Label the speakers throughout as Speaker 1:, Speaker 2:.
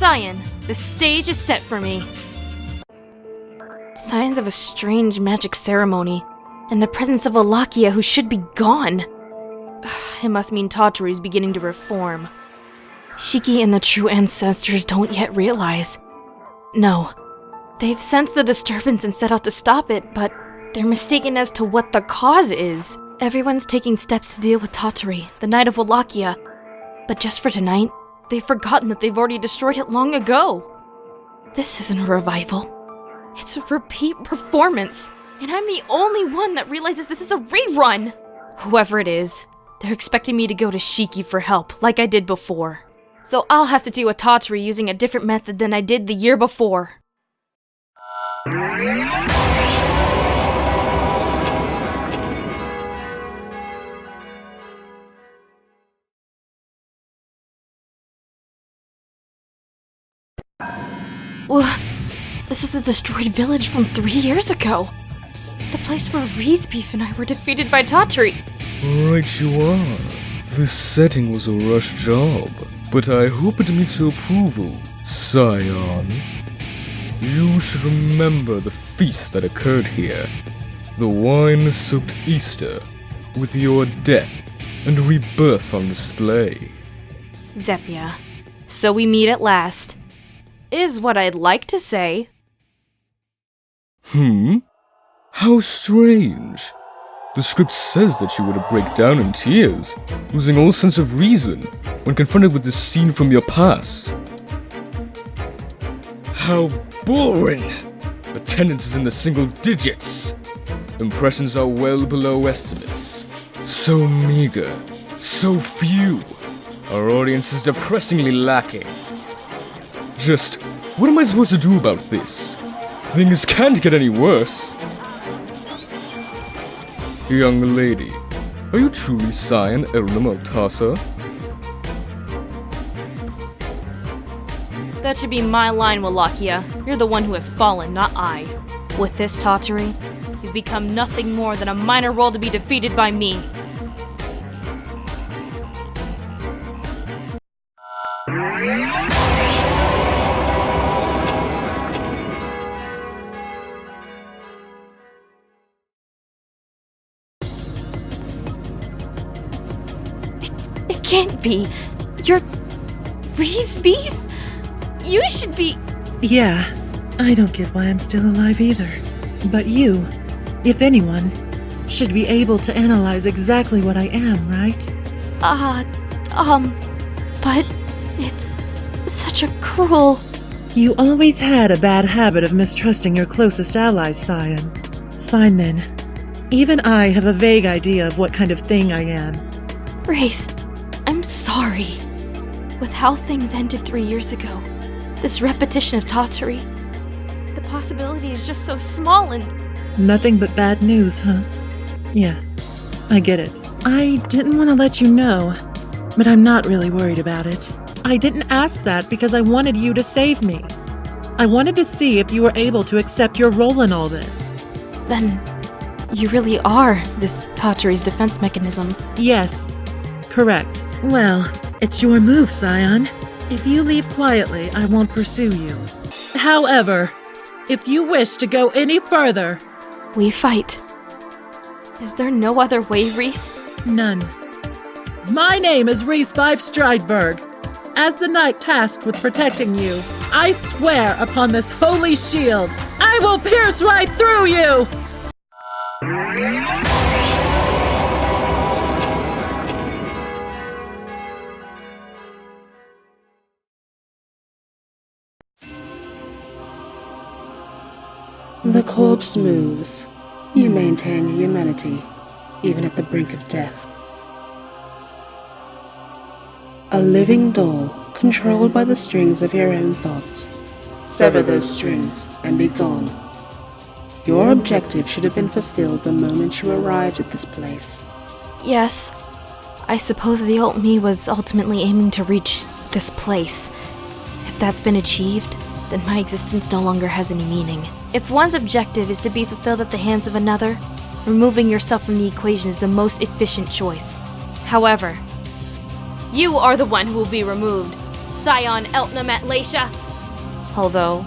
Speaker 1: Sion, the stage is set for me. Signs of a strange magic ceremony, and the presence of Walachia who should be gone. It must mean Tautari is beginning to reform. Shiki and the true ancestors don't yet realize. No, they've sensed the disturbance and set out to stop it, but they're mistaken as to what the cause is. Everyone's taking steps to deal with Tautari, the Knight of Walachia. But just for tonight, they've forgotten that they've already destroyed it long ago. This isn't a revival. It's a repeat performance, and I'm the only one that realizes this is a rerun! Whoever it is, they're expecting me to go to Shiki for help, like I did before. So I'll have to deal with Tautari using a different method than I did the year before. Well, this is the destroyed village from 3 years ago. The place where Riesbyfe and I were defeated by Tautari.
Speaker 2: Right you are. This setting was a rush job, but I hope it meets your approval, Sion. You should remember the feast that occurred here. The wine-soaked Easter, with your death and rebirth on display.
Speaker 1: Zepia, so we meet at last. Is what I'd like to say.
Speaker 2: How strange. The script says that you were to break down in tears, losing all sense of reason when confronted with this scene from your past. How boring! Attendance is in the single digits. Impressions are well below estimates. So meager, so few. Our audience is depressingly lacking. Just, what am I supposed to do about this? Things can't get any worse. Young lady, are you truly Sion Eltnum Altasa?
Speaker 1: That should be my line, Walachia. You're the one who has fallen, not I. With this Tautari, you've become nothing more than a minor role to be defeated by me. It can't be. You're Riesbyfe? You should be...
Speaker 3: Yeah, I don't get why I'm still alive either. But you, if anyone, should be able to analyze exactly what I am, right?
Speaker 1: But it's such a cruel...
Speaker 3: You always had a bad habit of mistrusting your closest allies, Sion. Fine then. Even I have a vague idea of what kind of thing I am.
Speaker 1: Race, I'm sorry. With how things ended 3 years ago, this repetition of Tautari, the possibility is just so small and...
Speaker 3: Nothing but bad news, huh? Yeah, I get it. I didn't want to let you know, but I'm not really worried about it. I didn't ask that because I wanted you to save me. I wanted to see if you were able to accept your role in all this.
Speaker 1: Then, you really are this Tautari's defense mechanism.
Speaker 3: Yes, correct. Well, it's your move, Sion. If you leave quietly, I won't pursue you. However, if you wish to go any further...
Speaker 1: We fight. Is there no other way, Reese?
Speaker 3: None. My name is Riesbyfe Strideberg. As the knight tasked with protecting you, I swear upon this holy shield, I will pierce right through you!
Speaker 4: The corpse moves. You maintain your humanity, even at the brink of death. A living doll, controlled by the strings of your own thoughts. Sever those strings and be gone. Your objective should have been fulfilled the moment you arrived at this place.
Speaker 1: Yes. I suppose the old me was ultimately aiming to reach this place. If that's been achieved, then my existence no longer has any meaning. If one's objective is to be fulfilled at the hands of another, removing yourself from the equation is the most efficient choice. However, you are the one who will be removed, Sion, Eltnum, Walachia. Although,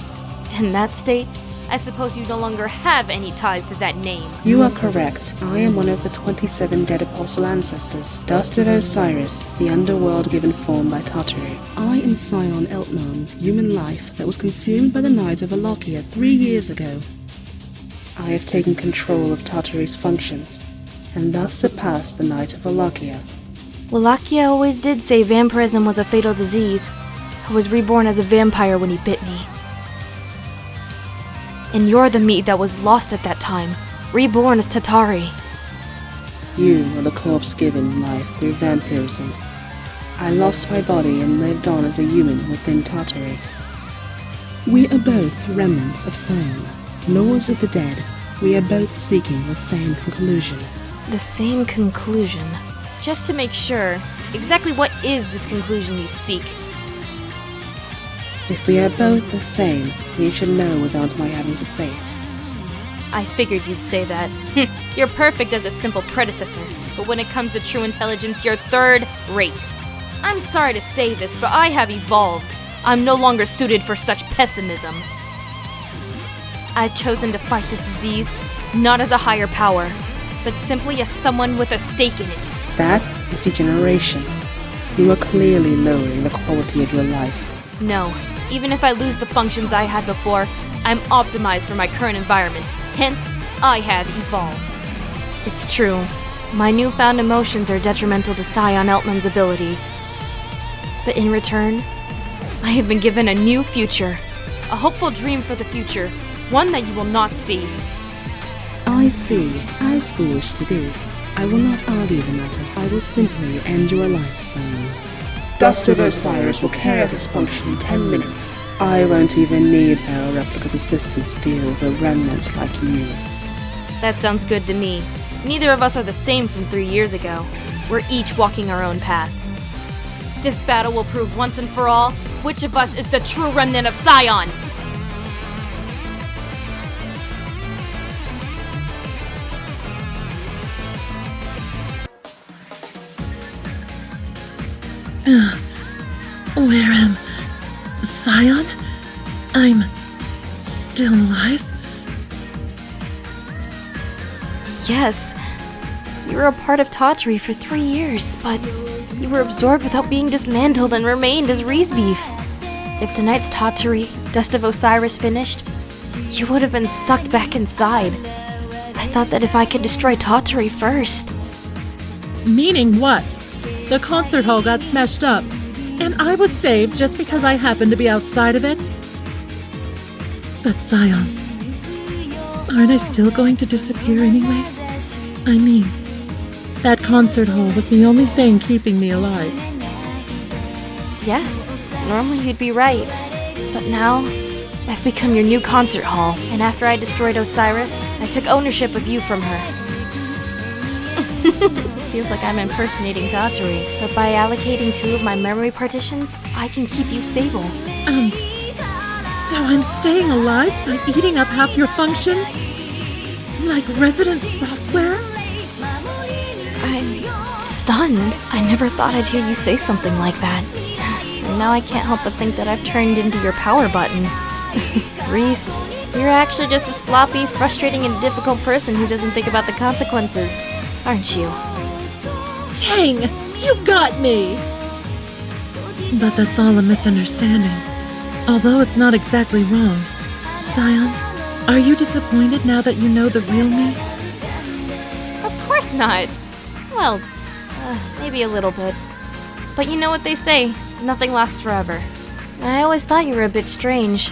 Speaker 1: in that state, I suppose you no longer have any ties to that name.
Speaker 4: You are correct. I am one of the 27 dead apostle ancestors, dust of Osiris, the underworld given form by Tartary. I am Sion Eltnum's human life that was consumed by the night of Walachia 3 years ago. I have taken control of Tartary's functions, and thus surpassed the night of Walachia.
Speaker 1: Walachia always did say vampirism was a fatal disease. I was reborn as a vampire when he bit me. And you're the me that was lost at that time, reborn as Tatari.
Speaker 4: You are the corpse given life through vampirism. I lost my body and lived on as a human within Tartary. We are both remnants of Sion, lords of the dead. We are both seeking the same conclusion.
Speaker 1: The same conclusion. Just to make sure, exactly what is this conclusion you seek?
Speaker 4: If we are both the same, you should know without my having to say it.
Speaker 1: I figured you'd say that. You're perfect as a simple predecessor, but when it comes to true intelligence, you're third rate. I'm sorry to say this, but I have evolved. I'm no longer suited for such pessimism. I've chosen to fight this disease, not as a higher power, but simply as someone with a stake in it.
Speaker 4: That is degeneration. You are clearly lowering the quality of your life.
Speaker 1: No, even if I lose the functions I had before, I'm optimized for my current environment. Hence, I have evolved. It's true. My newfound emotions are detrimental to Sion Eltnum's abilities. But in return, I have been given a new future. A hopeful dream for the future. One that you will not see.
Speaker 4: I see. As foolish as it is, I will not argue the matter. I will simply end your life, Sion. Dust of Osiris will carry out its function in 10 minutes. I won't even need Power Replica's assistance to deal with a remnant like you.
Speaker 1: That sounds good to me. Neither of us are the same from 3 years ago. We're each walking our own path. This battle will prove once and for all which of us is the true remnant of Sion!
Speaker 3: Where am Sion? I'm still alive?
Speaker 1: Yes. You were a part of Tartary for 3 years, but you were absorbed without being dismantled and remained as Riesbyfe. If tonight's Tartary, Dust of Osiris, finished, you would have been sucked back inside. I thought that if I could destroy Tartary first.
Speaker 3: Meaning what? The concert hall got smashed up, and I was saved just because I happened to be outside of it? But Sion, aren't I still going to disappear anyway? I mean, that concert hall was the only thing keeping me alive.
Speaker 1: Yes, normally you'd be right. But now, I've become your new concert hall, and after I destroyed Osiris, I took ownership of you from her. Feels like I'm impersonating Tartary, but by allocating 2 of my memory partitions, I can keep you stable.
Speaker 3: So I'm staying alive by eating up half your functions? Like resident software?
Speaker 1: I'm stunned. I never thought I'd hear you say something like that. And now I can't help but think that I've turned into your power button. Reese, you're actually just a sloppy, frustrating, and difficult person who doesn't think about the consequences, aren't you?
Speaker 3: Dang, you got me! But that's all a misunderstanding. Although it's not exactly wrong. Sion, are you disappointed now that you know the real me?
Speaker 1: Of course not. Well, maybe a little bit. But you know what they say, nothing lasts forever. I always thought you were a bit strange.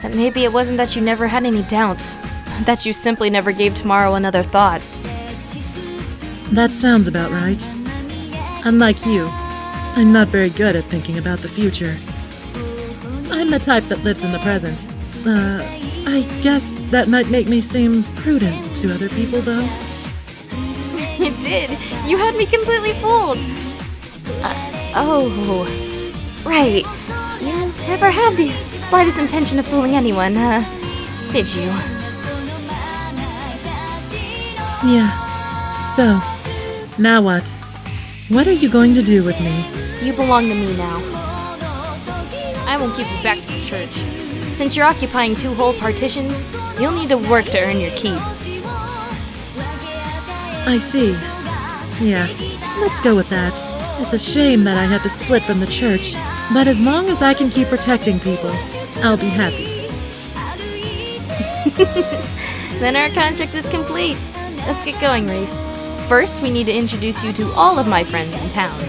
Speaker 1: That maybe it wasn't that you never had any doubts. That you simply never gave tomorrow another thought.
Speaker 3: That sounds about right. Unlike you, I'm not very good at thinking about the future. I'm the type that lives in the present. I guess that might make me seem prudent to other people, though.
Speaker 1: It did. You had me completely fooled. Oh, right. You never had the slightest intention of fooling anyone, did you?
Speaker 3: Yeah. So, now what? What are you going to do with me?
Speaker 1: You belong to me now. won't keep you back to the church. Since you're occupying 2 whole partitions, you'll need to work to earn your keep.
Speaker 3: I see. Yeah, let's go with that. It's a shame that I had to split from the church, but as long as I can keep protecting people, I'll be happy.
Speaker 1: Then our contract is complete. Let's get going, Reese. First, we need to introduce you to all of my friends in town.